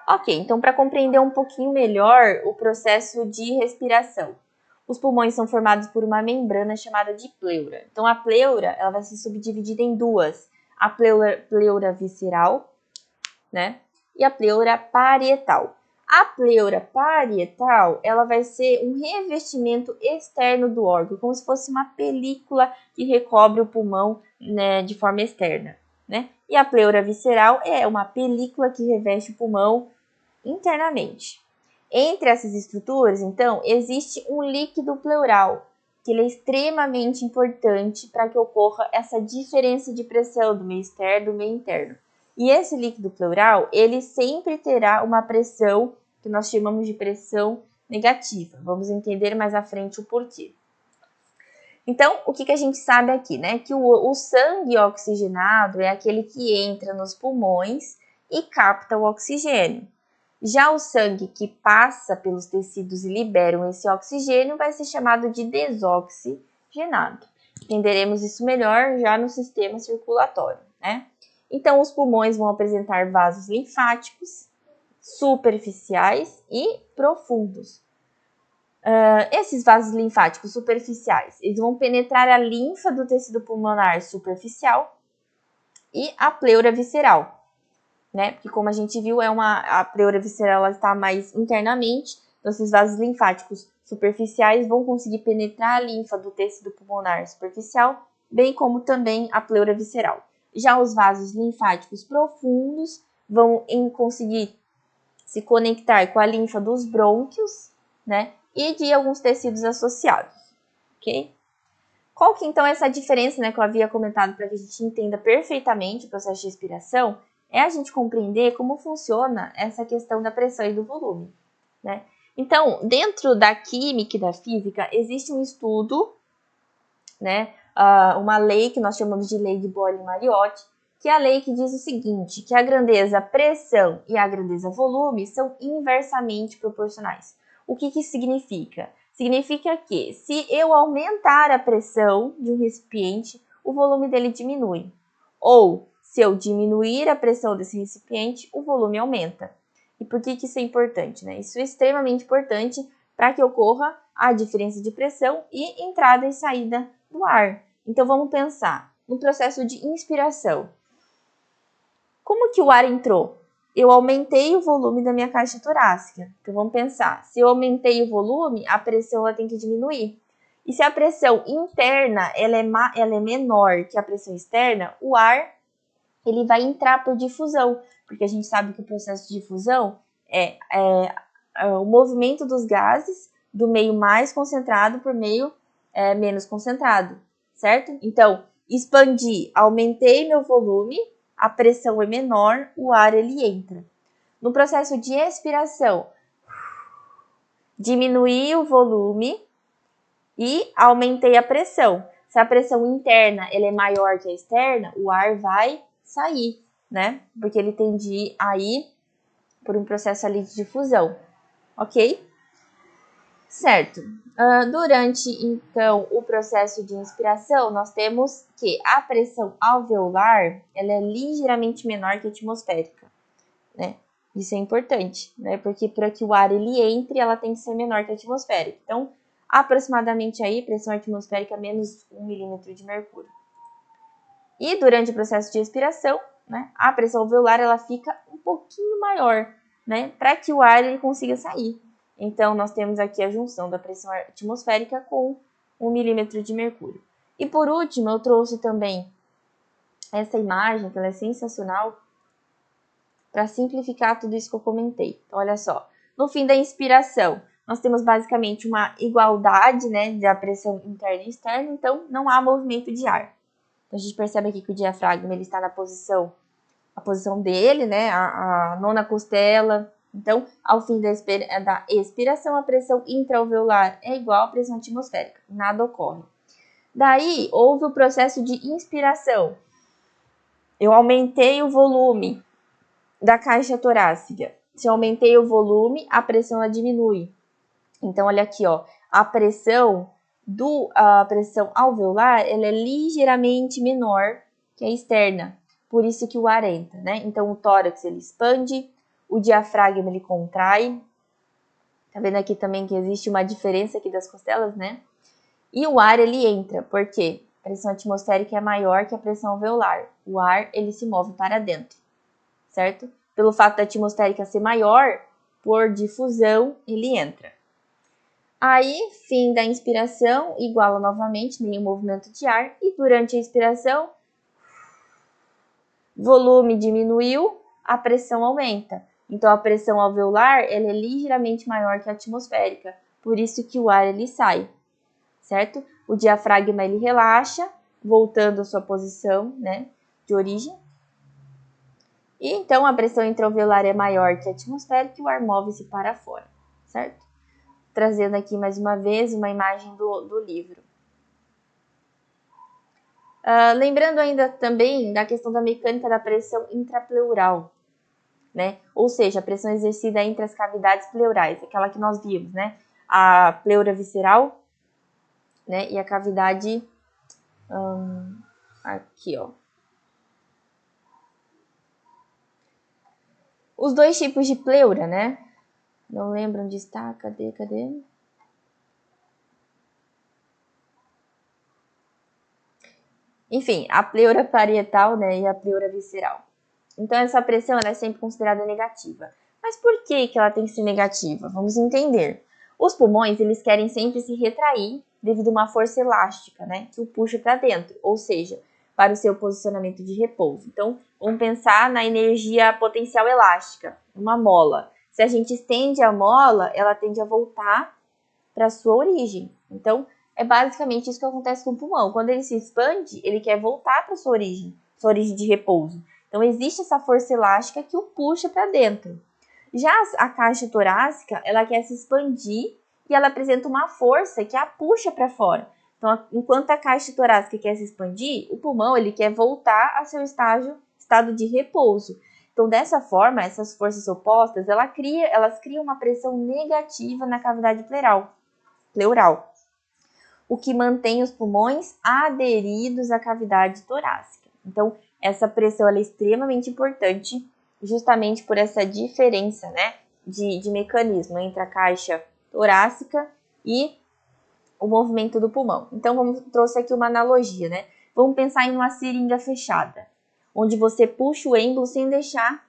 Ok, então para compreender um pouquinho melhor o processo de respiração. Os pulmões são formados por uma membrana chamada de pleura. Então a pleura ela vai ser subdividida em duas. A pleura visceral, né? E a pleura parietal. A pleura parietal, ela vai ser um revestimento externo do órgão, como se fosse uma película que recobre o pulmão, né, de forma externa, né? E a pleura visceral é uma película que reveste o pulmão internamente. Entre essas estruturas, então, existe um líquido pleural, que ele é extremamente importante para que ocorra essa diferença de pressão do meio externo e do meio interno. E esse líquido pleural, ele sempre terá uma pressão que nós chamamos de pressão negativa. Vamos entender mais à frente o porquê. Então, o que a gente sabe aqui, né? Que o sangue oxigenado é aquele que entra nos pulmões e capta o oxigênio. Já o sangue que passa pelos tecidos e liberam esse oxigênio vai ser chamado de desoxigenado. Entenderemos isso melhor já no sistema circulatório, né? Então, os pulmões vão apresentar vasos linfáticos superficiais e profundos. Esses vasos linfáticos superficiais, eles vão penetrar a linfa do tecido pulmonar superficial e a pleura visceral, né? Porque como a gente viu, a pleura visceral ela está mais internamente, então esses vasos linfáticos superficiais vão conseguir penetrar a linfa do tecido pulmonar superficial, bem como também a pleura visceral. Já os vasos linfáticos profundos vão conseguir se conectar com a linfa dos brônquios, né? E de alguns tecidos associados, ok? Qual que então é essa diferença, né, que eu havia comentado para que a gente entenda perfeitamente o processo de respiração? É a gente compreender como funciona essa questão da pressão e do volume, né? Então, dentro da química e da física, existe um estudo, né, uma lei que nós chamamos de lei de Boyle-Mariotti, que é a lei que diz o seguinte, que a grandeza pressão e a grandeza volume são inversamente proporcionais. O que isso significa? Significa que se eu aumentar a pressão de um recipiente, o volume dele diminui. Ou se eu diminuir a pressão desse recipiente, o volume aumenta. E por que isso é importante, né? Isso é extremamente importante para que ocorra a diferença de pressão e entrada e saída do ar. Então vamos pensar no processo de inspiração. Como que o ar entrou? Eu aumentei o volume da minha caixa torácica. Então vamos pensar, se eu aumentei o volume, a pressão ela tem que diminuir. E se a pressão interna ela é menor que a pressão externa, o ar ele vai entrar por difusão, porque a gente sabe que o processo de difusão é o movimento dos gases do meio mais concentrado por meio menos concentrado, certo? Então, expandi, aumentei meu volume, a pressão é menor, o ar ele entra. No processo de expiração, diminuí o volume e aumentei a pressão. Se a pressão interna ela é maior que a externa, o ar vai sair, né? Porque ele tende a ir por um processo ali de difusão, ok? Certo. Durante, então, o processo de inspiração, nós temos que a pressão alveolar ela é ligeiramente menor que a atmosférica, né? Isso é importante, né? Porque para que o ar ele entre, ela tem que ser menor que a atmosférica. Então, aproximadamente aí, pressão atmosférica menos 1 milímetro de mercúrio. E durante o processo de expiração, né, a pressão alveolar ela fica um pouquinho maior, né? Para que o ar ele consiga sair. Então, nós temos aqui a junção da pressão atmosférica com 1 milímetro de mercúrio. E por último, eu trouxe também essa imagem, que ela é sensacional, para simplificar tudo isso que eu comentei. Então, olha só. No fim da inspiração, nós temos basicamente uma igualdade, né, da pressão interna e externa, então não há movimento de ar. Então, a gente percebe aqui que o diafragma ele está na posição, a posição dele, né, a nona costela. Então, ao fim da expiração, a pressão intraalveolar é igual à pressão atmosférica. Nada ocorre. Daí, houve o processo de inspiração. Eu aumentei o volume da caixa torácica. Se eu aumentei o volume, a pressão ela diminui. Então, olha aqui, ó, a pressão alveolar ela é ligeiramente menor que a externa. Por isso que o ar entra, né? Então, o tórax ele expande, o diafragma ele contrai. Tá vendo aqui também que existe uma diferença aqui das costelas, né? E o ar ele entra, por quê? A pressão atmosférica é maior que a pressão alveolar. O ar ele se move para dentro, certo? Pelo fato da atmosférica ser maior, por difusão, ele entra. Aí, fim da inspiração, iguala novamente nenhum movimento de ar. E durante a expiração, volume diminuiu, a pressão aumenta. Então, a pressão alveolar ela é ligeiramente maior que a atmosférica. Por isso que o ar ele sai, certo? O diafragma ele relaxa, voltando à sua posição, né, de origem. E então, a pressão intra-alveolar é maior que a atmosférica e o ar move-se para fora, certo? Trazendo aqui mais uma vez uma imagem do livro. Lembrando ainda também da questão da mecânica da pressão intrapleural, né? Ou seja, a pressão exercida entre as cavidades pleurais, aquela que nós vimos, né? A pleura visceral, né? E a cavidade aqui, ó. Os dois tipos de pleura, né? Não lembro onde está, cadê? Enfim, a pleura parietal, né, e a pleura visceral. Então, essa pressão ela é sempre considerada negativa. Mas por que ela tem que ser negativa? Vamos entender. Os pulmões, eles querem sempre se retrair devido a uma força elástica, né, que o puxa para dentro, ou seja, para o seu posicionamento de repouso. Então, vamos pensar na energia potencial elástica, uma mola. Se a gente estende a mola, ela tende a voltar para a sua origem. Então, é basicamente isso que acontece com o pulmão. Quando ele se expande, ele quer voltar para sua origem de repouso. Então, existe essa força elástica que o puxa para dentro. Já a caixa torácica, ela quer se expandir e ela apresenta uma força que a puxa para fora. Então, enquanto a caixa torácica quer se expandir, o pulmão ele quer voltar a seu estado de repouso. Então, dessa forma, essas forças opostas, elas criam uma pressão negativa na cavidade pleural, o que mantém os pulmões aderidos à cavidade torácica. Então, essa pressão é extremamente importante, justamente por essa diferença, né, de mecanismo entre a caixa torácica e o movimento do pulmão. Então, trouxe aqui uma analogia, né? Vamos pensar em uma seringa fechada, onde você puxa o êmbolo sem deixar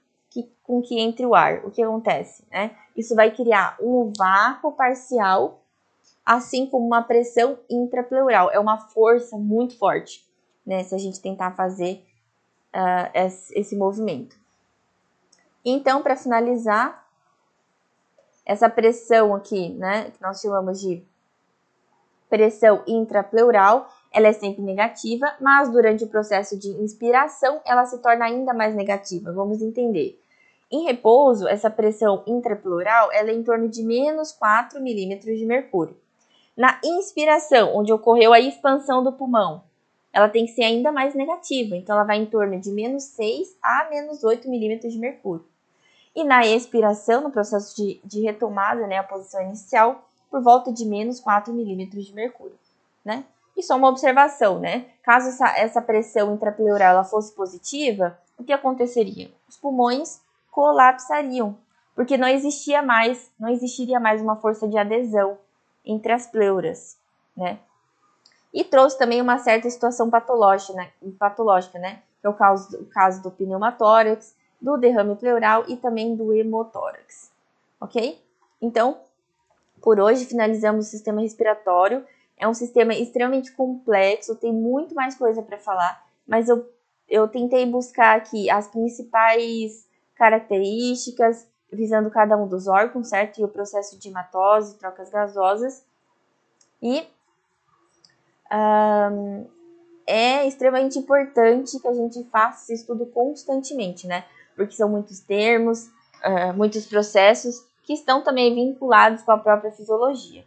com que entre o ar. O que acontece, né? Isso vai criar um vácuo parcial, assim como uma pressão intrapleural. É uma força muito forte, né? Se a gente tentar fazer esse movimento. Então, para finalizar, essa pressão aqui, né, que nós chamamos de pressão intrapleural, ela é sempre negativa, mas durante o processo de inspiração, ela se torna ainda mais negativa. Vamos entender. Em repouso, essa pressão intrapleural ela é em torno de menos 4 milímetros de mercúrio. Na inspiração, onde ocorreu a expansão do pulmão, ela tem que ser ainda mais negativa, então ela vai em torno de menos 6 a menos 8 milímetros de mercúrio. E na expiração, no processo de retomada, né, a posição inicial, por volta de menos 4 milímetros de mercúrio, né? E só uma observação, né? Caso essa pressão intrapleural ela fosse positiva, o que aconteceria? Os pulmões colapsariam, porque não existiria mais uma força de adesão entre as pleuras, né? E trouxe também uma certa situação patológica, né? Que é o caso do pneumotórax, do derrame pleural e também do hemotórax, ok? Então, por hoje finalizamos o sistema respiratório. É um sistema extremamente complexo, tem muito mais coisa para falar, mas eu tentei buscar aqui as principais características, visando cada um dos órgãos, certo? E o processo de hematose, trocas gasosas. E é extremamente importante que a gente faça esse estudo constantemente, né? Porque são muitos termos, muitos processos que estão também vinculados com a própria fisiologia.